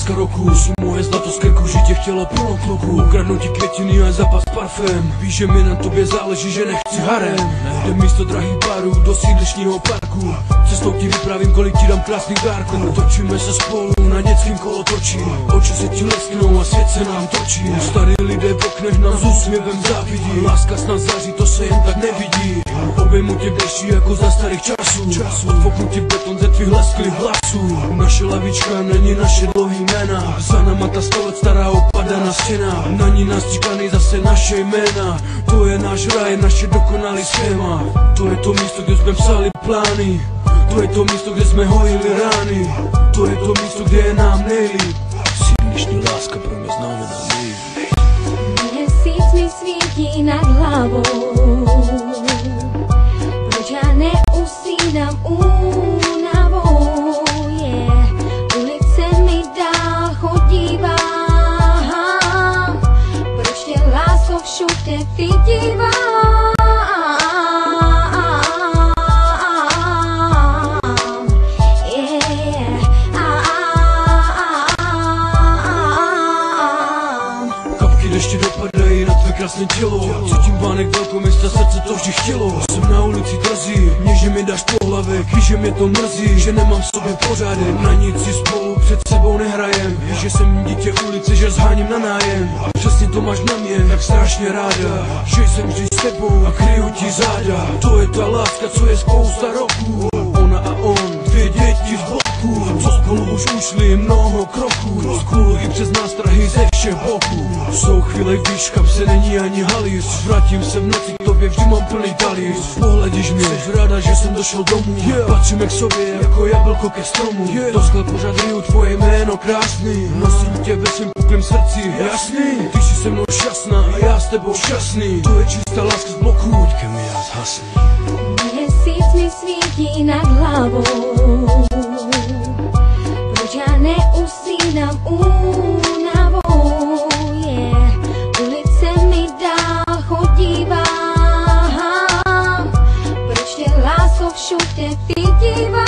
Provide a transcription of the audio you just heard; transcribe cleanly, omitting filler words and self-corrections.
láska roku. Si moje zlato z krku, že tě chtěla plnou kloku. Ukradnu ti květiny a zápas parfém. Víš, že mi na tobě záleží, že nechci harem. Jde místo drahých barů do sídlišního parku. Cestou ti vyprávím, kolik ti dám krásných dárků. Točíme se spolu na dětským kolotočí. Oči se ti lesknou a svět se nám točí. Starý lidé v oknech nás úsměvem závidí. Láska snad září, to se jen tak nevidí. Obejmu tě v dešti jako za starých časů. Odfoknu ti beton ze tvých lesklých hlasů. Naše lavička není naše dlouhý jména. Za nama ta 100 let stará opadaná stěna. Na ní nastříkaný zase naše jména. To je náš raj, naše dokonalý schéma. To je to místo, kde jsme psali plány. To je to místo, kde jsme hojili rány. To je to místo, kde je nám nejlíp. Sídlišní láska pro mě znamená líp. Měsíc mi svítí nad hlavou. Proč já neusínám únavou? Ulice mi dál chodívá. Proč tě lásko všude vidívá? Ještě dopadají na tvé krásné tělo. Cítím vánek velkoměsta, srdce to vždy chtělo. Jsem na ulici drzí, mě že mi dáš po hlavě. Víš, že mě to mrzí, že nemám v sobě pořádek. Na nic si spolu před sebou nehrajem. Víš, že jsem dítě ulice, že zháním na nájem. A přesně to máš na mě, tak strašně ráda. Že jsem vždy s tebou a kryju ti záda. To je ta láska, co je spousta roků. Ona a on, dvě děti z bloku. Co spolu už ušli mnoho kroků. Spolu i přes nástrahy ze všech boků. Jsou chvíle, když kapse není ani halíř. Vrátím se v noci, k tobě vždy mám plný talíř. Pohledíš mě, jsi ráda, že jsem došel domů. Patříme k sobě jako jablko ke stromu. Do skla pořád ryju tvoje jméno krásný. Nosím tě ve svým puklém srdci, jasný. Ty jsi se mnou šťastná a já s tebou šťastný. To je čistá láska z bloku, hoďke mi já zhasni. Měsíc mi svítí nad hlavou. Proč já neusínám únavou? Ulice mi dál chodívá. Proč tě lásko všude vidívá?